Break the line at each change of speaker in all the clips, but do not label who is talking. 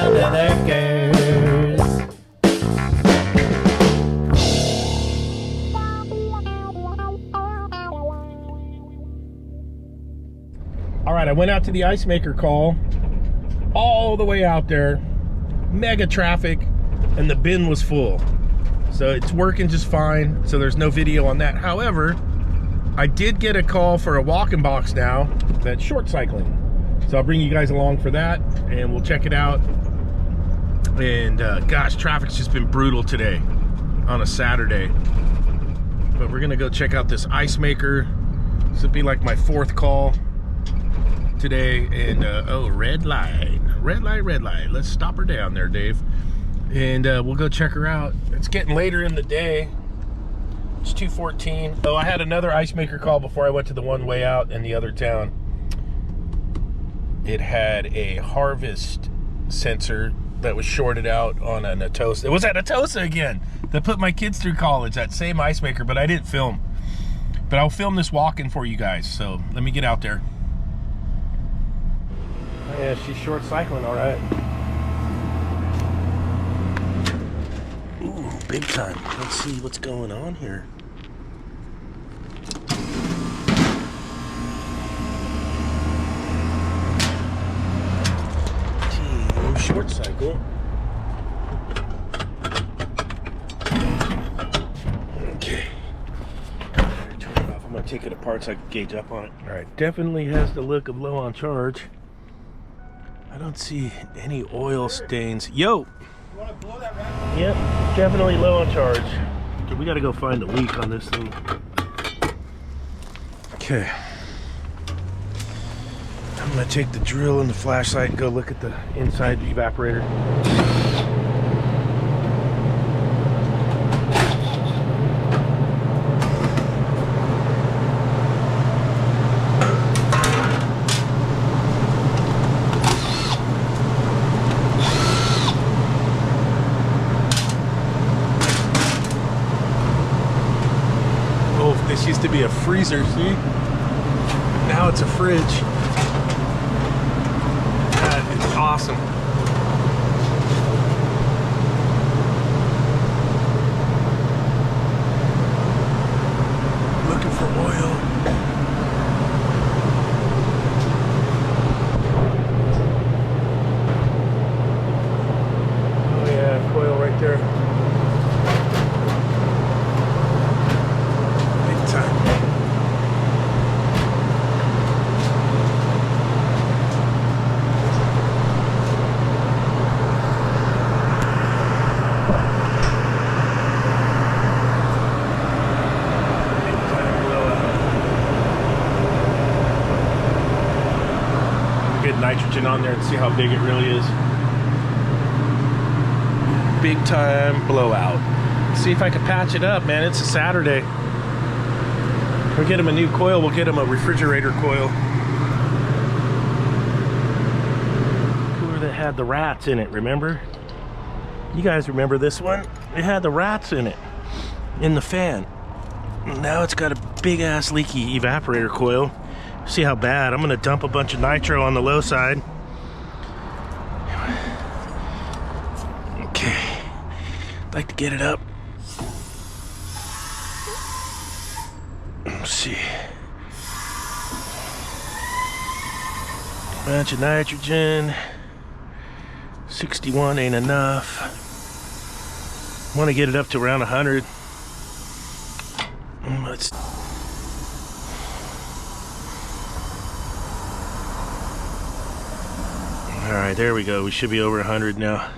under the curse. All right, I went out to the ice maker call, all the way out there, mega traffic, and the bin was full. So it's working just fine, so there's no video on that. However, I did get a call for a walk-in box now that's short cycling. So I'll bring you guys along for that, and we'll check it out. And gosh, traffic's just been brutal today on a Saturday. But we're gonna go check out this ice maker. This will be like my 4th call today. And oh, red light, red light, red light. Let's stop her down there, Dave. And we'll go check her out. It's getting later in the day. It's 2:14. Oh, I had another ice maker call before I went to the one way out in the other town. It had a harvest sensor that was shorted out on a Natosa. It was at Natosa again that put my kids through college, that same ice maker, but I didn't film. But I'll film this walk-in for you guys, so let me get out there. Oh yeah, she's short cycling, all right. Ooh, big time. Let's see what's going on here. Short cycle. Okay. Turn it off. I'm gonna take it apart so I can gauge up on it. All right, definitely has the look of low on charge. I don't see any oil stains. Yo! You wanna blow that right? Yep, definitely low on charge. Okay, we gotta go find a leak on this thing. Okay. I'm gonna take the drill and the flashlight and go look at the inside evaporator. Oh, this used to be a freezer, see? Now it's a fridge. Awesome. Looking for oil. Oh yeah, coil right there. Big time. Nitrogen on there and see how big it really is. Big time blowout. See if I can patch it up, man. It's a Saturday. We'll get him a new coil. We'll get him a refrigerator coil. Cooler that had the rats in it, remember? You guys remember this one? It had the rats in it, in the fan. Now it's got a big ass leaky evaporator coil. See how bad. I'm gonna dump a bunch of nitro on the low side. Okay, I'd like to get it up. Let's see. Bunch of nitrogen. 61 ain't enough. Want to get it up to around 100. Let's. Alright, there we go. We should be over 100 now.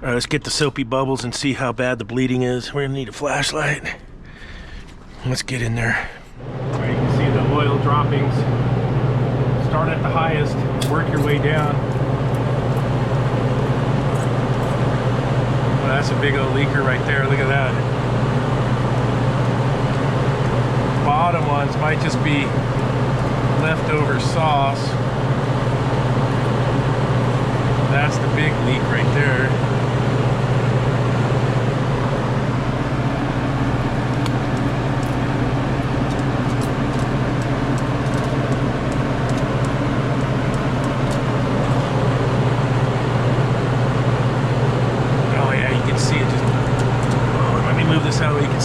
Alright, let's get the soapy bubbles and see how bad the bleeding is. We're gonna need a flashlight. Let's get in there. Alright, you can see the oil droppings. Start at the highest, work your way down. Well, that's a big old leaker right there. Look at that. Bottom ones might just be leftover sauce. That's the big leak right there.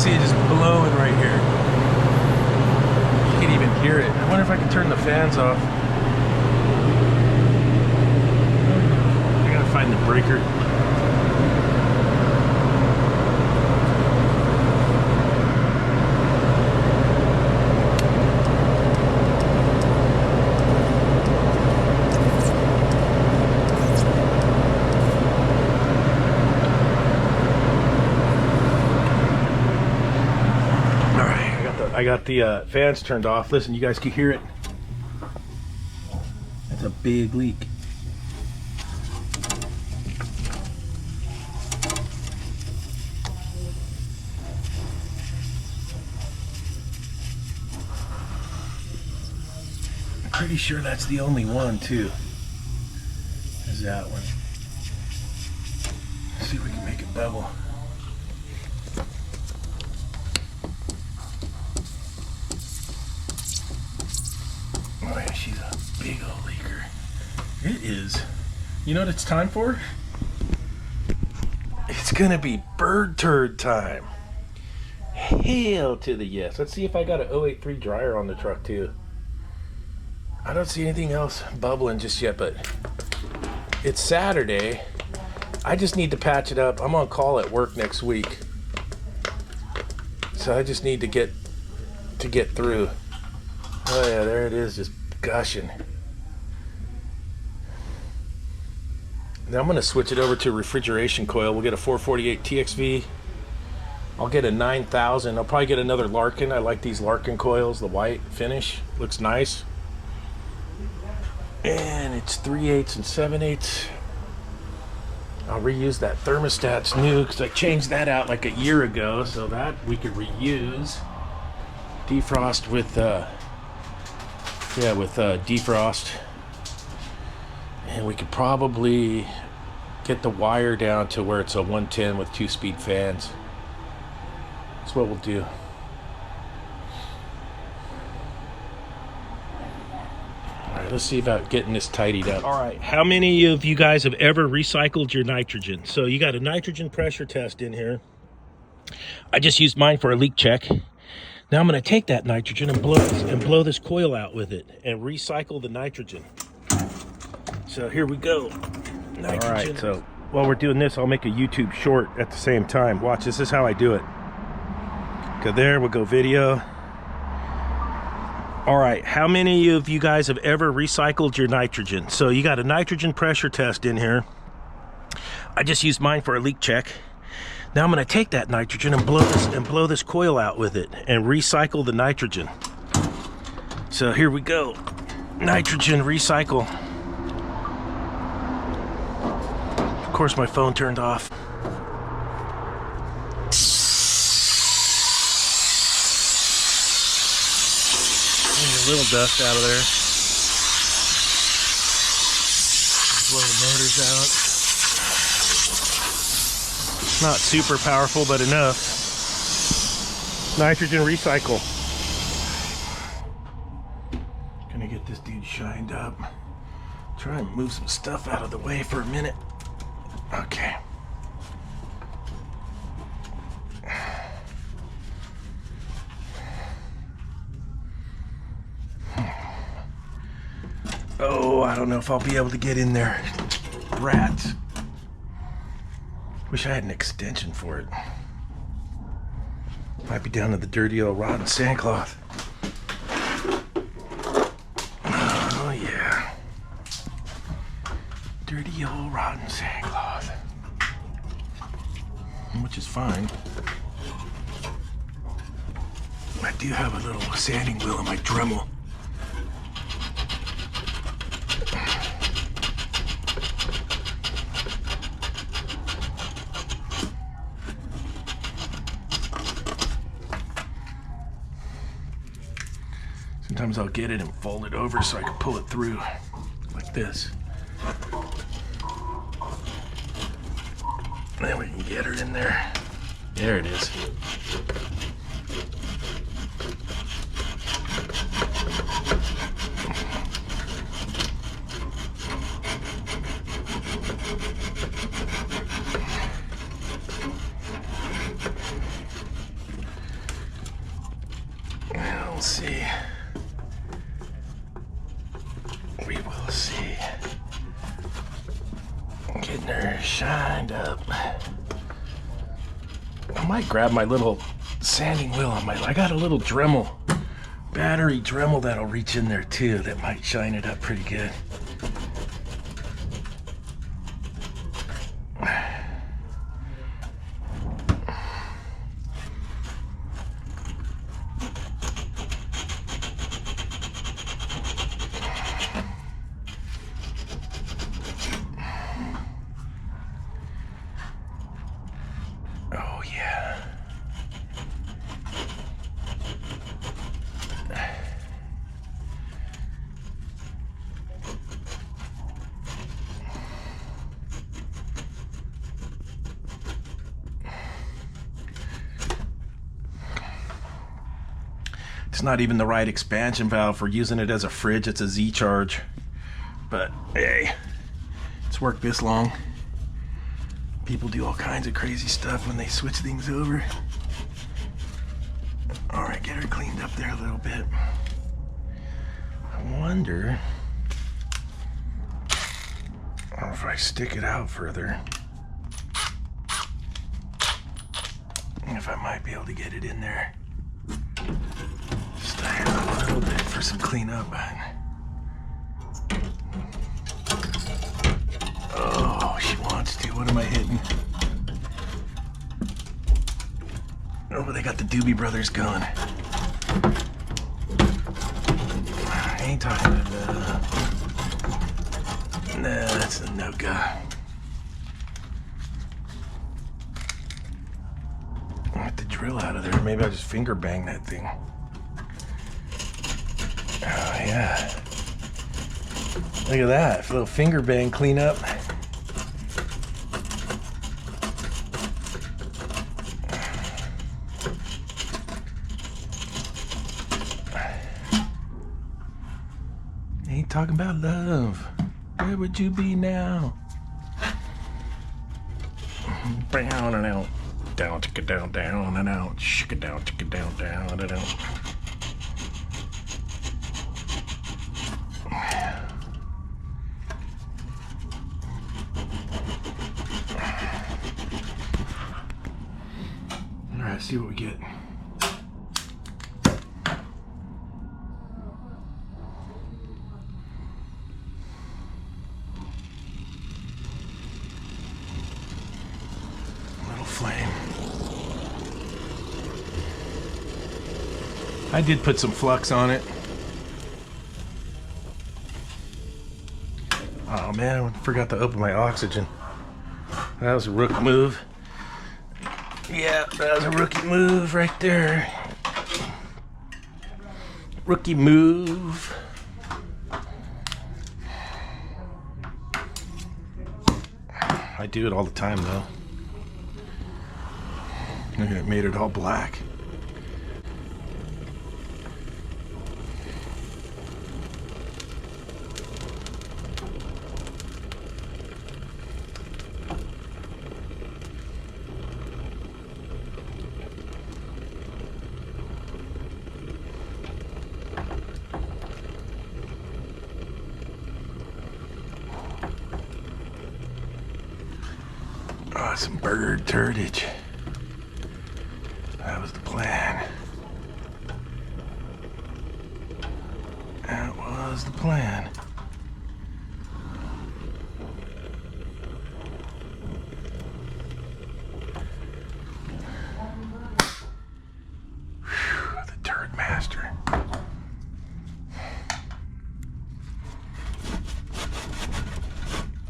see it just blowing right here. You can even hear it. I wonder if I can turn the fans off. I gotta find the breaker. I got the fans turned off. Listen, you guys can hear it. That's a big leak. I'm pretty sure that's the only one too. Is that one. Let's see if we can make it bubble. Oh yeah, she's a big old leaker. It is. You know what it's time for? It's gonna be bird turd time. Hell to the yes. Let's see if I got an 083 dryer on the truck too. I don't see anything else bubbling just yet, but it's Saturday. I just need to patch it up. I'm on call at work next week, so I just need to get through. Oh yeah, there it is, just gushing. Now I'm going to switch it over to refrigeration coil. We'll get a 448 TXV. I'll get a 9000. I'll probably get another Larkin. I like these Larkin coils, the white finish. Looks nice. And it's 3/8 and 7/8. I'll reuse that thermostat's new because I changed that out like a year ago, so that we could reuse. Defrost with defrost, and we could probably get the wire down to where it's a 110 with 2-speed fans. That's what we'll do. Alright, let's see about getting this tidied up. Alright, how many of you guys have ever recycled your nitrogen? So you got a nitrogen pressure test in here. I just used mine for a leak check. Now I'm going to take that nitrogen and blow this coil out with it and recycle the nitrogen. So here we go. Nitrogen. All right, so while we're doing this, I'll make a YouTube short at the same time. Watch, this is how I do it. Go there, we'll go video. All right, how many of you guys have ever recycled your nitrogen? So you got a nitrogen pressure test in here. I just used mine for a leak check. Now I'm going to take that nitrogen and blow this coil out with it and recycle the nitrogen. So here we go. Nitrogen recycle. Of course my phone turned off. There's a little dust out of there. Blow the motors out. Not super powerful, but enough. Nitrogen recycle. Gonna get this dude shined up. Try and move some stuff out of the way for a minute. Okay. Oh, I don't know if I'll be able to get in there. Rats. Wish I had an extension for it. Might be down to the dirty old rotten sandcloth. Oh yeah. Dirty old rotten sandcloth. Which is fine. I do have a little sanding wheel in my Dremel. Sometimes I'll get it and fold it over so I can pull it through like this. Then we can get her in there. There it is. getting her shined up. I might grab my little sanding wheel on I got a little Dremel, battery Dremel that'll reach in there too. That might shine it up pretty good. Oh yeah. It's not even the right expansion valve for using it as a fridge. It's a Z charge. But hey, it's worked this long. People do all kinds of crazy stuff when they switch things over. All right, get her cleaned up there a little bit. I wonder if I stick it out further, if I might be able to get it in there. Just a little bit for some cleanup. Oh, she wants to. What am I hitting? Oh, they got the Doobie Brothers going. I ain't talking about nah, that's a no-go. I'll have to drill out of there. Maybe I'll just finger bang that thing. Oh, yeah. Look at that. A little finger bang cleanup. Ain't talking about love. Where would you be now? Down and out. Down, chicka down, down and out. Chicka down, down and out. Alright, see what we get. Flame. I did put some flux on it. Oh man, I forgot to open my oxygen. That was a rookie move. Yeah, that was a rookie move right there. Rookie move. I do it all the time though. Look at it, made it all black. Oh, some bird turdage. That was the plan. That was the plan. Whew, the turd master.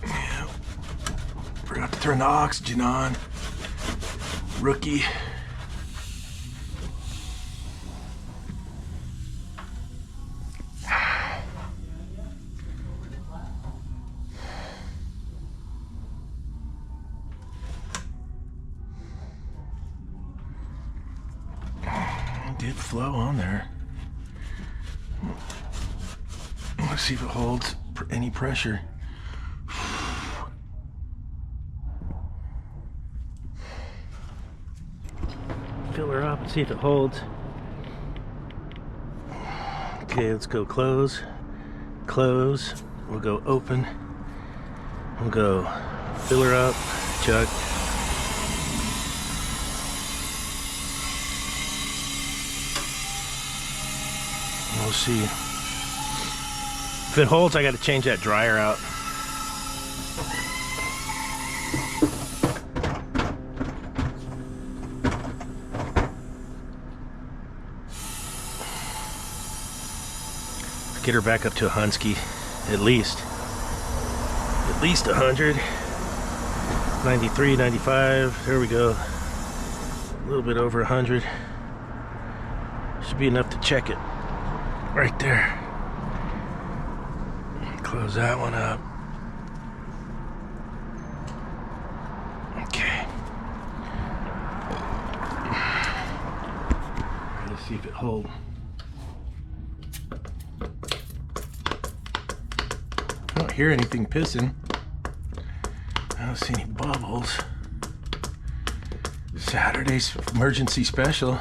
Yeah. Forgot to turn the oxygen on. Rookie. Did flow on there. Let's see if it holds any pressure. Fill her up and see if it holds. Okay, let's go close. Close. We'll go open. We'll go Fill her up, chug. We'll see. If it holds, I got to change that dryer out. Get her back up to a Hunsky, at least 100. 93, 95, there we go. A little bit over 100. Should be enough to check it. Right there. Close that one up. Okay. Let's see if it holds. I don't hear anything pissing. I don't see any bubbles. Saturday's emergency special.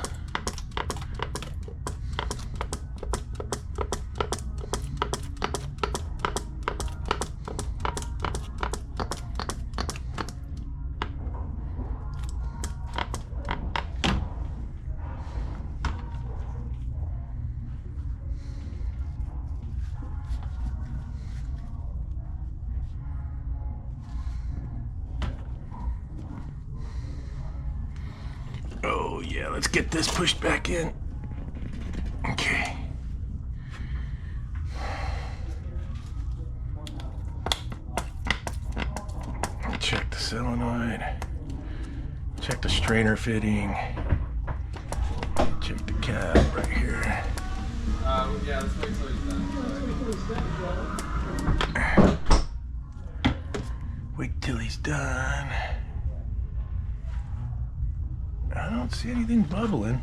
Oh yeah, let's get this pushed back in. Okay. Check the solenoid. Check the strainer fitting. Check the cap right here.
Yeah, let's wait till he's done.
Wait till he's done. I don't see anything bubbling.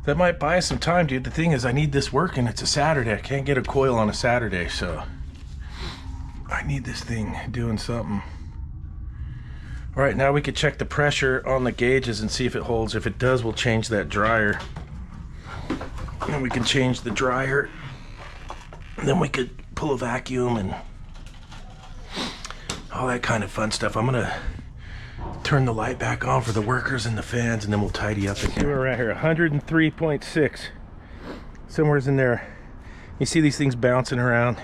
That might buy us some time, dude. The thing is, I need this working. It's a Saturday. I can't get a coil on a Saturday, so I need this thing doing something. All right, now we could check the pressure on the gauges and see if it holds. If it does, we'll change that dryer. And we can change the dryer. And then we could pull a vacuum and all that kind of fun stuff. I'm gonna turn the light back on for the workers and the fans, and then we'll tidy up in here. We're right here, 103.6. Somewhere's in there. You see these things bouncing around.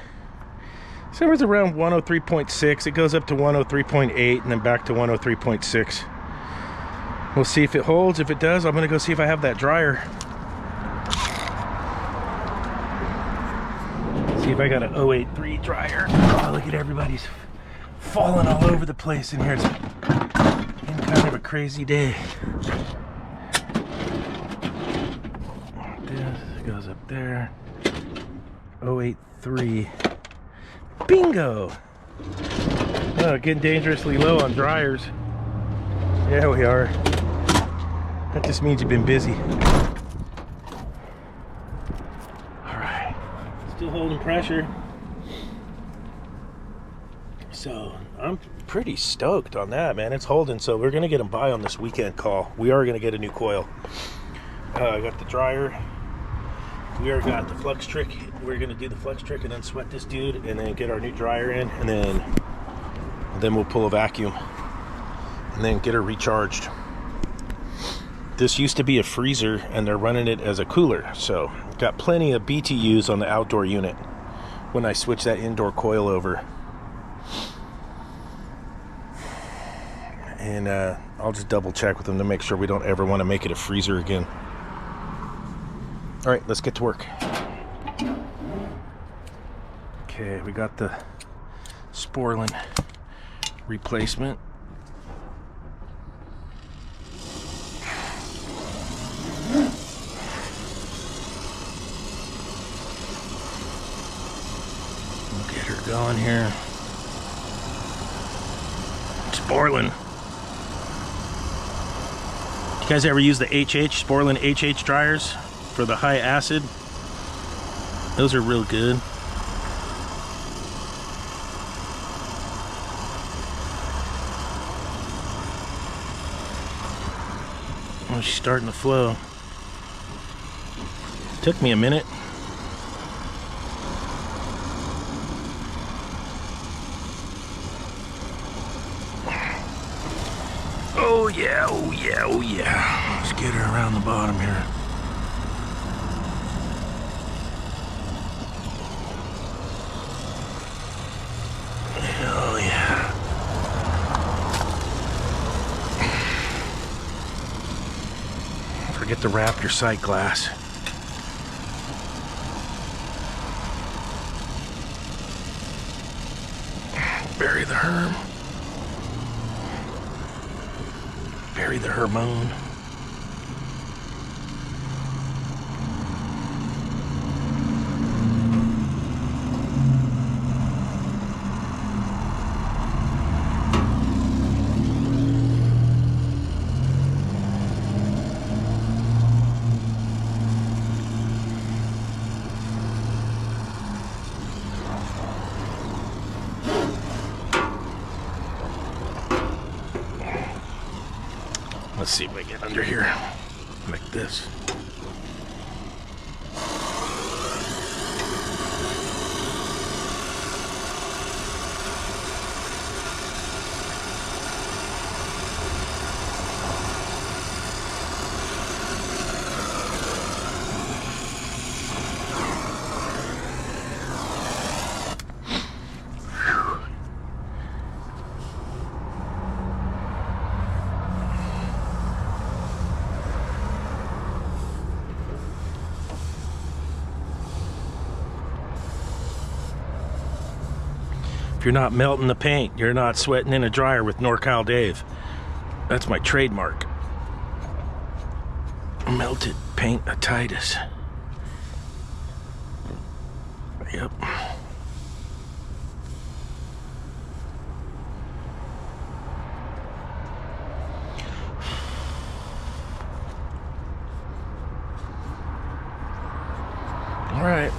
Somewhere's around 103.6. It goes up to 103.8 and then back to 103.6. We'll see if it holds. If it does, I'm gonna go see if I have that dryer. See if I got an 083 dryer. Oh, look at everybody's falling all over the place in here. It's been kind of a crazy day. This goes up there. 083. Bingo! Oh, getting dangerously low on dryers. Yeah, we are. That just means you've been busy. Alright. Still holding pressure. So, I'm pretty stoked on that, man. It's holding, so we're going to get them by on this weekend call. We are going to get a new coil. I got the dryer. We already got the flux trick. We're going to do the flux trick and then sweat this dude and then get our new dryer in, and then we'll pull a vacuum and then get her recharged. This used to be a freezer and they're running it as a cooler, so got plenty of BTUs on the outdoor unit when I switch that indoor coil over. And I'll just double check with them to make sure we don't ever want to make it a freezer again. All right, let's get to work. Okay, we got the Sporlan replacement. We'll get her going here. Sporlan. You guys ever use the Sporlan HH dryers for the high acid? Those are real good. Oh, she's starting to flow. Took me a minute. Oh yeah, oh yeah, oh yeah. Let's get her around the bottom here. Oh yeah. Forget to wrap your sight glass. Bury the herm. Bury the hormone. Let's see if I get under here like this. If you're not melting the paint, you're not sweating in a dryer with NorCal Dave. That's my trademark. Melted paint-itis. Yep. All right.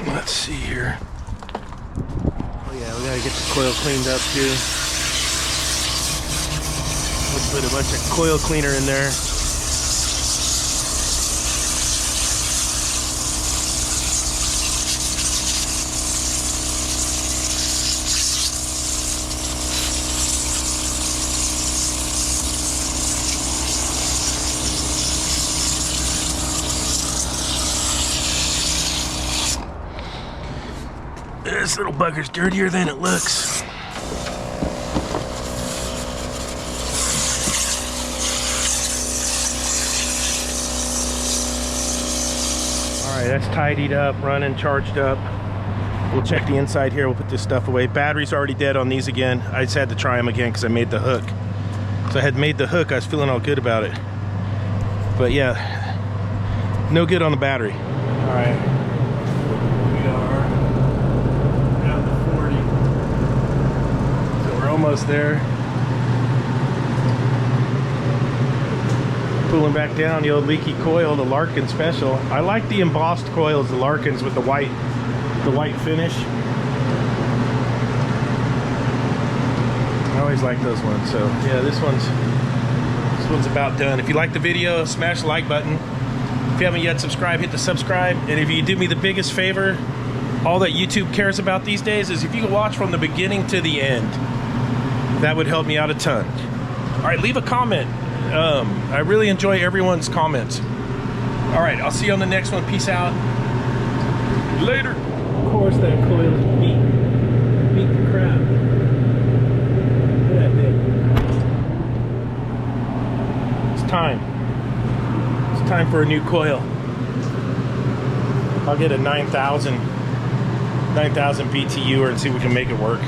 Let's see here. Oh yeah, we gotta get the coil cleaned up too. We'll put a bunch of coil cleaner in there. This little bugger's dirtier than it looks. Alright, that's tidied up, running, charged up. We'll check the inside here, we'll put this stuff away. Battery's already dead on these again. I just had to try them again because I made the hook. So I had made the hook, I was feeling all good about it. But yeah, no good on the battery. Alright. Almost there. Pulling back down the old leaky coil, the Larkin special. I like the embossed coils, the Larkins with the white finish. I always like those ones. So yeah, this one's about done. If you like the video, smash the like button. If you haven't yet subscribed, hit the subscribe. And if you do me the biggest favor, all that YouTube cares about these days is if you can watch from the beginning to the end. That would help me out a ton. All right, leave a comment. I really enjoy everyone's comments. All right, I'll see you on the next one. Peace out. Later. Of course, that coil is beat the crap. Look at that thing. It's time. It's time for a new coil. I'll get a 9,000 BTU and see if we can make it work.